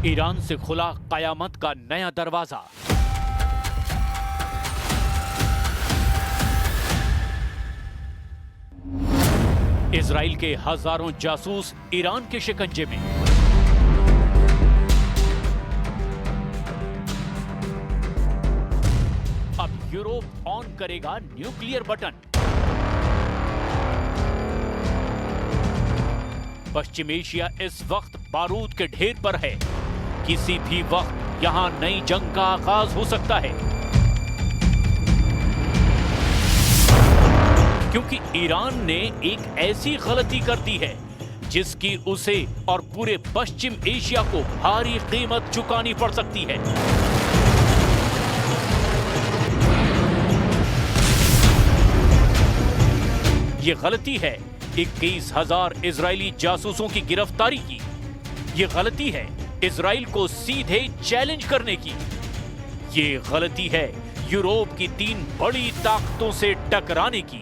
Iran से खुला कयामत का नया दरवाजा। इजराइल के हजारों जासूस ईरान के शिकंजे में। अब यूरोप ऑन करेगा न्यूक्लियर बटन। पश्चिम एशिया इस वक्त बारूद के ढेर पर है। किसी भी वक्त यहां नई जंग का आगाज हो सकता है, क्योंकि ईरान ने एक ऐसी गलती कर दी है जिसकी उसे और पूरे पश्चिम एशिया को भारी कीमत चुकानी पड़ सकती है। ये गलती है 21,000 इजरायली जासूसों की गिरफ्तारी की। ये गलती है इजराइल को सीधे चैलेंज करने की। ये गलती है यूरोप की 3 बड़ी ताकतों से टकराने की।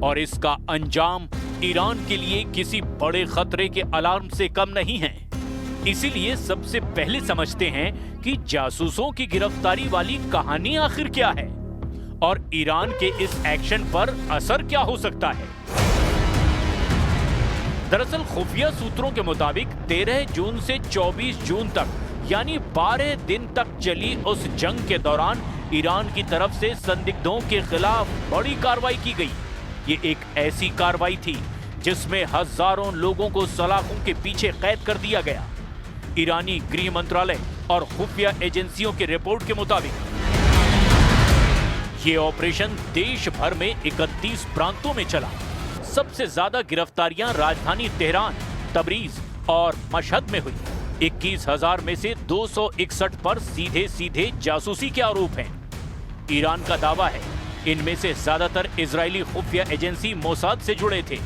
और इसका अंजाम ईरान के लिए किसी बड़े खतरे के अलार्म से कम नहीं है। इसीलिए सबसे पहले समझते हैं कि जासूसों की गिरफ्तारी वाली कहानी आखिर क्या है और ईरान के इस एक्शन पर असर क्या हो सकता है। दरअसल खुफिया सूत्रों के मुताबिक 13 जून से 24 जून तक यानी 12 दिन तक चली उस जंग के दौरान ईरान की तरफ से संदिग्धों के खिलाफ बड़ी कार्रवाई की गई। ये एक ऐसी कार्रवाई थी जिसमें हजारों लोगों को सलाखों के पीछे कैद कर दिया गया। ईरानी गृह मंत्रालय और खुफिया एजेंसियों की रिपोर्ट के मुताबिक ये ऑपरेशन देश भर में 31 प्रांतों में चला। सबसे ज्यादा गिरफ्तारियां राजधानी तेहरान, तबरीज और मशहद में हुई। 21,000 में से 261 पर सीधे सीधे जासूसी के आरोप हैं। ईरान का दावा है इनमें से ज्यादातर इजरायली खुफिया एजेंसी मोसाद से जुड़े थे।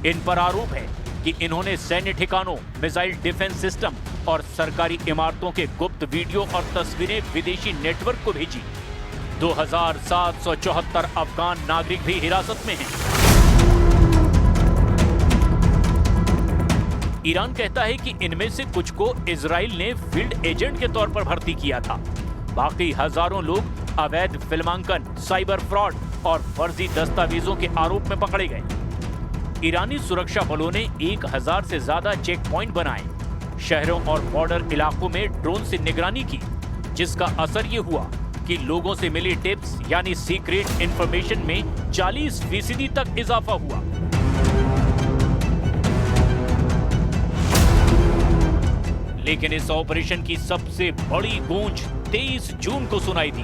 इन पर आरोप है कि इन्होंने सैन्य ठिकानों, मिसाइल डिफेंस सिस्टम और सरकारी इमारतों के गुप्त वीडियो और तस्वीरें विदेशी नेटवर्क को भेजी। 2,774 अफगान नागरिक भी हिरासत में हैं। ईरान कहता है कि इनमें से कुछ को इजराइल ने फील्ड एजेंट के तौर पर भर्ती किया था। बाकी हजारों लोग अवैध फिल्मांकन, साइबर फ्रॉड और फर्जी दस्तावेजों के आरोप में पकड़े गए। ईरानी सुरक्षा बलों ने 1,000 से ज्यादा चेक पॉइंट बनाए, शहरों और बॉर्डर इलाकों में ड्रोन से निगरानी की, जिसका असर ये हुआ कि लोगों से मिली टिप्स यानी सीक्रेट इंफॉर्मेशन में 40% तक इजाफा हुआ। लेकिन इस ऑपरेशन की सबसे बड़ी गूंज 23 जून को सुनाई दी,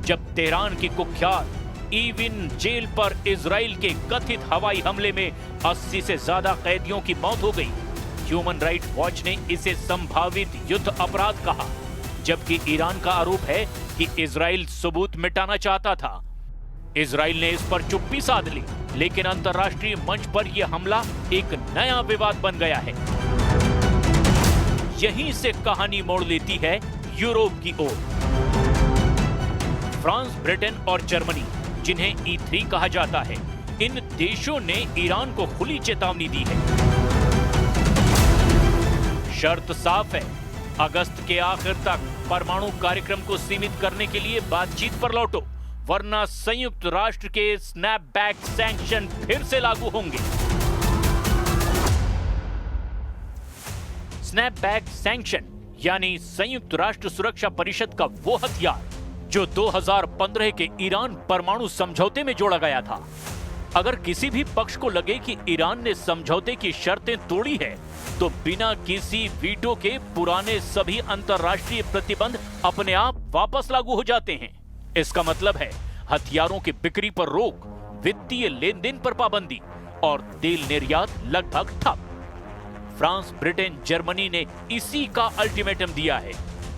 जब तेहरान की कुख्यात ईविन जेल पर इजराइल के कथित हवाई हमले में 80 से ज्यादा कैदियों की मौत हो गई। ह्यूमन राइट्स वॉच ने इसे संभावित युद्ध अपराध कहा, जबकि ईरान का आरोप है कि इजराइल सबूत मिटाना चाहता था। इजराइल ने इस पर चुप्पी साध ली, लेकिन अंतर्राष्ट्रीय मंच पर यह हमला एक नया विवाद बन गया है। यहीं से कहानी मोड़ लेती है यूरोप की ओर। फ्रांस, ब्रिटेन और जर्मनी, जिन्हें E3 कहा जाता है, इन देशों ने ईरान को खुली चेतावनी दी है। शर्त साफ है, अगस्त के आखिर तक परमाणु कार्यक्रम को सीमित करने के लिए बातचीत पर लौटो, वरना संयुक्त राष्ट्र के स्नैपबैक सैंक्शन फिर से लागू होंगे। स्नैपबैक सैंक्शन यानी संयुक्त राष्ट्र सुरक्षा परिषद का वो हथियार जो 2015 के ईरान परमाणु समझौते में जोड़ा गया था। अगर किसी भी पक्ष को लगे कि ईरान ने समझौते की शर्तें तोड़ी है, तो बिना किसी वीटो के पुराने सभी अंतर्राष्ट्रीय प्रतिबंध अपने आप वापस लागू हो जाते हैं। इसका मतलब है हथियारों की बिक्री पर रोक, वित्तीय लेन देन पर पाबंदी और तेल निर्यात लगभग ठप। फ्रांस, ब्रिटेन, जर्मनी ने इसी का अल्टीमेटम दिया है।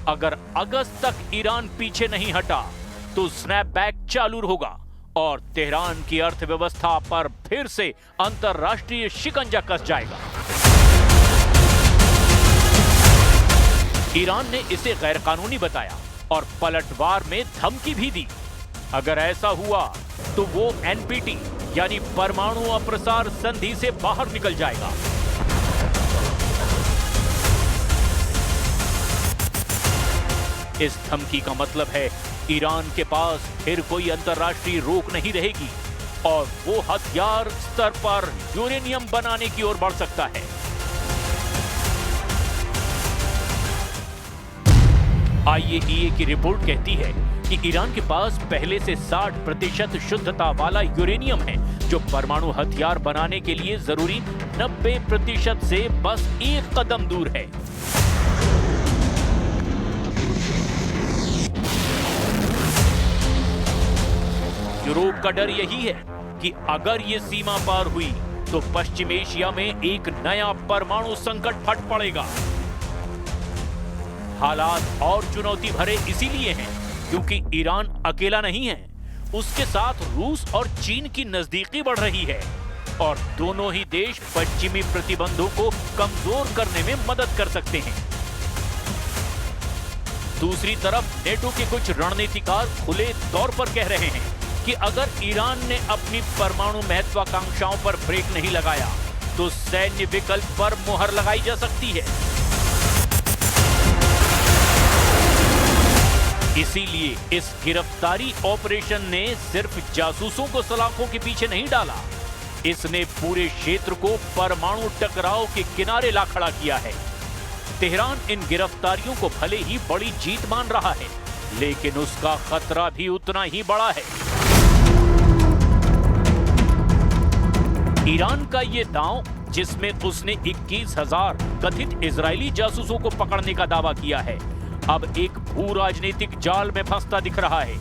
अगर अगस्त तक ईरान पीछे नहीं हटा तो स्नैपबैक चालू होगा और तेहरान की अर्थव्यवस्था पर फिर से अंतर्राष्ट्रीय शिकंजा कस जाएगा। ईरान ने इसे गैरकानूनी बताया और पलटवार में धमकी भी दी। अगर ऐसा हुआ तो वो NPT यानी परमाणु अप्रसार संधि से बाहर निकल जाएगा। इस धमकी का मतलब है ईरान के पास फिर कोई अंतर्राष्ट्रीय रोक नहीं रहेगी और वो हथियार स्तर पर यूरेनियम बनाने की ओर बढ़ सकता है। IAEA की रिपोर्ट कहती है कि ईरान के पास पहले से 60% शुद्धता वाला यूरेनियम है, जो परमाणु हथियार बनाने के लिए जरूरी 90% से बस एक कदम दूर है। यूरोप का डर यही है कि अगर ये सीमा पार हुई तो पश्चिम एशिया में एक नया परमाणु संकट फट पड़ेगा। हालात और चुनौती भरे इसीलिए हैं क्योंकि ईरान अकेला नहीं है, उसके साथ रूस और चीन की नजदीकी बढ़ रही है और दोनों ही देश पश्चिमी प्रतिबंधों को कमजोर करने में मदद कर सकते हैं। दूसरी तरफ नेटो के कुछ रणनीतिकार खुले तौर पर कह रहे हैं कि अगर ईरान ने अपनी परमाणु महत्वाकांक्षाओं पर ब्रेक नहीं लगाया तो सैन्य विकल्प पर मुहर लगाई जा सकती है। इसीलिए इस गिरफ्तारी ऑपरेशन ने सिर्फ जासूसों को सलाखों के पीछे नहीं डाला, इसने पूरे क्षेत्र को परमाणु टकराव के किनारे ला खड़ा किया है। तेहरान इन गिरफ्तारियों को भले ही बड़ी जीत मान रहा है, लेकिन उसका खतरा भी उतना ही बड़ा है। ईरान का ये दांव, जिसमें उसने 21,000 कथित इजरायली जासूसों को पकड़ने का दावा किया है, अब एक भू राजनीतिक जाल में फंसता दिख रहा है।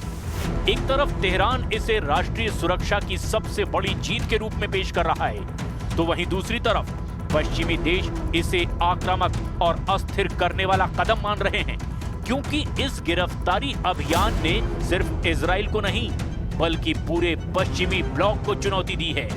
एक तरफ तेहरान इसे राष्ट्रीय सुरक्षा की सबसे बड़ी जीत के रूप में पेश कर रहा है, तो वहीं दूसरी तरफ पश्चिमी देश इसे आक्रामक और अस्थिर करने वाला कदम मान रहे हैं, क्योंकि इस गिरफ्तारी अभियान ने सिर्फ इजराइल को नहीं बल्कि पूरे पश्चिमी ब्लॉक को चुनौती दी है।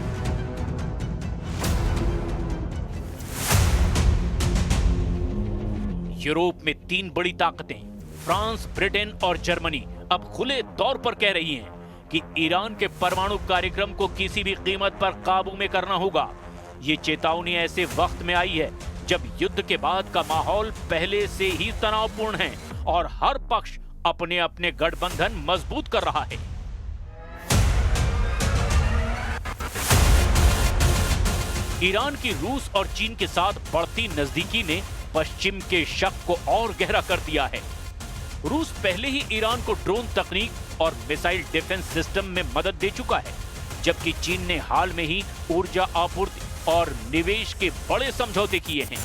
यूरोप में 3 बड़ी ताकतें फ्रांस, ब्रिटेन और जर्मनी अब खुले तौर पर कह रही हैं कि ईरान के परमाणु कार्यक्रम को किसी भी कीमत पर काबू में करना होगा। ये चेतावनी ऐसे वक्त में आई है जब युद्ध के बाद का माहौल पहले से ही तनावपूर्ण है और हर पक्ष अपने अपने गठबंधन मजबूत कर रहा है। ईरान की रूस और चीन के साथ बढ़ती नजदीकी ने पश्चिम के शक को और गहरा कर दिया है। रूस पहले ही ईरान को ड्रोन तकनीक और मिसाइल डिफेंस सिस्टम में मदद दे चुका है, जबकि चीन ने हाल में ही ऊर्जा आपूर्ति और निवेश के बड़े समझौते किए हैं।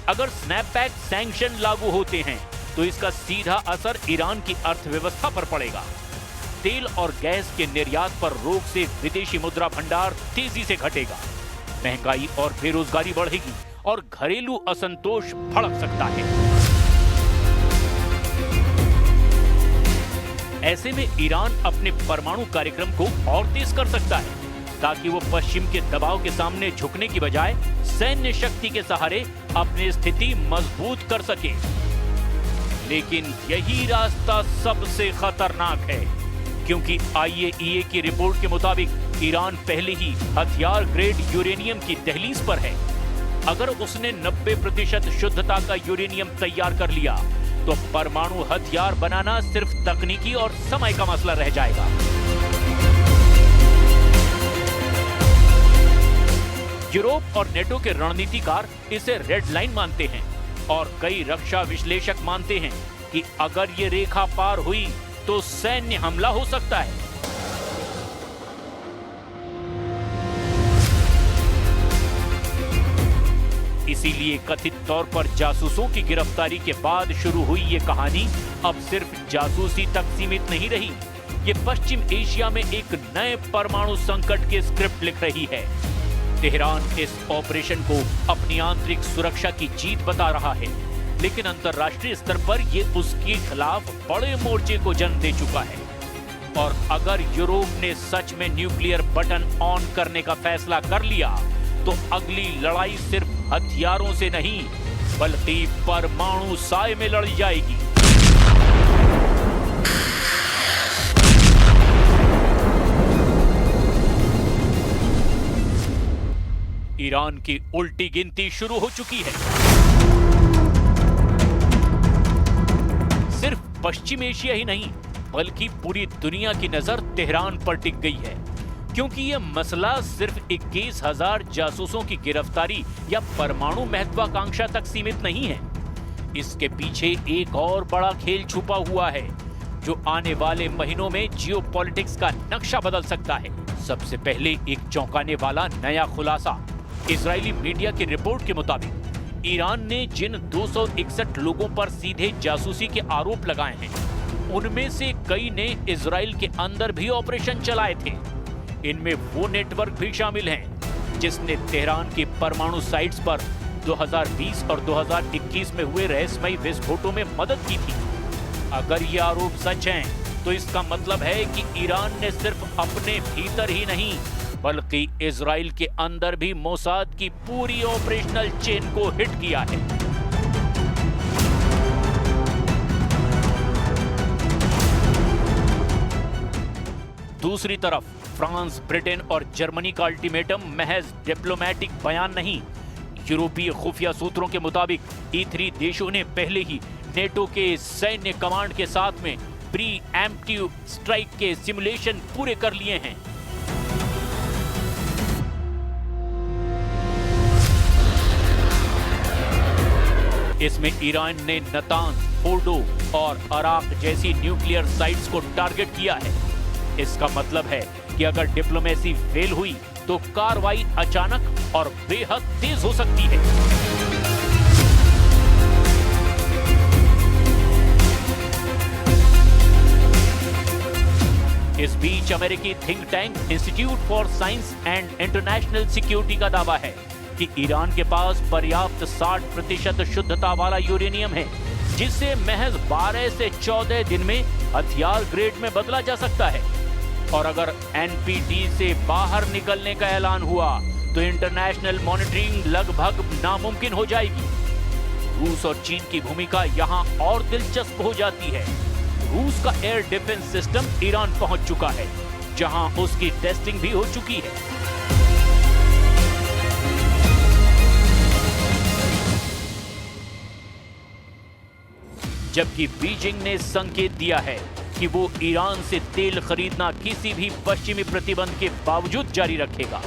अगर स्नैपबैक सैंक्शन लागू होते हैं तो इसका सीधा असर ईरान की अर्थव्यवस्था पर पड़ेगा। तेल और गैस के निर्यात पर रोक से विदेशी मुद्रा भंडार तेजी से घटेगा, महंगाई और बेरोजगारी बढ़ेगी और घरेलू असंतोष भड़क सकता है। ऐसे में ईरान अपने परमाणु कार्यक्रम को और तेज कर सकता है ताकि वो पश्चिम के दबाव के सामने झुकने की बजाय सैन्य शक्ति के सहारे अपनी स्थिति मजबूत कर सके। लेकिन यही रास्ता सबसे खतरनाक है, क्योंकि IAEA की रिपोर्ट के मुताबिक ईरान पहले ही हथियार ग्रेड यूरेनियम की दहलीज पर है। अगर उसने 90% शुद्धता का यूरेनियम तैयार कर लिया तो परमाणु हथियार बनाना सिर्फ तकनीकी और समय का मसला रह जाएगा। यूरोप और नेटो के रणनीतिकार इसे रेड लाइन मानते हैं और कई रक्षा विश्लेषक मानते हैं कि अगर ये रेखा पार हुई तो सैन्य हमला हो सकता है। इसीलिए कथित तौर पर जासूसों की गिरफ्तारी के बाद शुरू हुई ये कहानी अब सिर्फ जासूसी तक सीमित नहीं रही। ये पश्चिम एशिया में एक नए परमाणु संकट की स्क्रिप्ट लिख रही है। तेहरान इस ऑपरेशन को अपनी आंतरिक सुरक्षा की जीत बता रहा है, लेकिन अंतर्राष्ट्रीय स्तर पर यह उसके खिलाफ बड़े मोर्चे को जन्म दे चुका है। और अगर यूरोप ने सच में न्यूक्लियर बटन ऑन करने का फैसला कर लिया तो अगली लड़ाई सिर्फ हथियारों से नहीं बल्कि परमाणु साए में लड़ी जाएगी। ईरान की उल्टी गिनती शुरू हो चुकी है। सिर्फ पश्चिम एशिया ही नहीं, बल्कि पूरी दुनिया की नजर तेहरान पर टिक गई है, क्योंकि यह मसला सिर्फ 21,000 जासूसों की गिरफ्तारी या परमाणु महत्वाकांक्षा तक सीमित नहीं है। इसके पीछे एक और बड़ा खेल छुपा हुआ है, जो आने वाले महीनों में जियोपॉलिटिक्स का नक्शा बदल सकता है। सबसे पहले एक चौंकाने वाला नया खुलासा। इजरायली मीडिया की रिपोर्ट के मुताबिक ईरान ने जिन 261 लोगों पर सीधे जासूसी के आरोप लगाए हैं, उनमें से कई ने इजराइल के अंदर भी ऑपरेशन चलाए थे। इनमें वो नेटवर्क भी शामिल हैं जिसने तेहरान की परमाणु साइट्स पर 2020 और 2021 में हुए रहस्यमयी विस्फोटों में मदद की थी। अगर ये आरोप सच हैं, तो इसका मतलब है कि ईरान ने सिर्फ अपने भीतर ही नहीं, बल्कि इजराइल के अंदर भी मोसाद की पूरी ऑपरेशनल चेन को हिट किया है। दूसरी तरफ फ्रांस, ब्रिटेन और जर्मनी का अल्टीमेटम महज डिप्लोमेटिक बयान नहीं। यूरोपीय खुफिया सूत्रों के मुताबिक E3 देशों ने पहले ही नेटो के सैन्य कमांड के साथ में प्री एम्प्टिव स्ट्राइक के सिमुलेशन पूरे कर लिए हैं। इसमें ईरान ने नतान, फोर्डो और अराक जैसी न्यूक्लियर साइट्स को टारगेट किया है। इसका मतलब है कि अगर डिप्लोमेसी फेल हुई तो कार्रवाई अचानक और बेहद तेज हो सकती है। इस बीच अमेरिकी think tank institute for science and international security का दावा है कि ईरान के पास पर्याप्त 60% शुद्धता वाला यूरेनियम है, जिसे महज 12 से 14 दिन में हथियार ग्रेड में बदला जा सकता है। और अगर NPT से बाहर निकलने का ऐलान हुआ तो इंटरनेशनल मॉनिटरिंग लगभग नामुमकिन हो जाएगी। रूस और चीन की भूमिका यहां और दिलचस्प हो जाती है। रूस का एयर डिफेंस सिस्टम ईरान पहुंच चुका है, जहां उसकी टेस्टिंग भी हो चुकी है। जबकि बीजिंग ने संकेत दिया है कि वो ईरान से तेल खरीदना किसी भी पश्चिमी प्रतिबंध के बावजूद जारी रखेगा।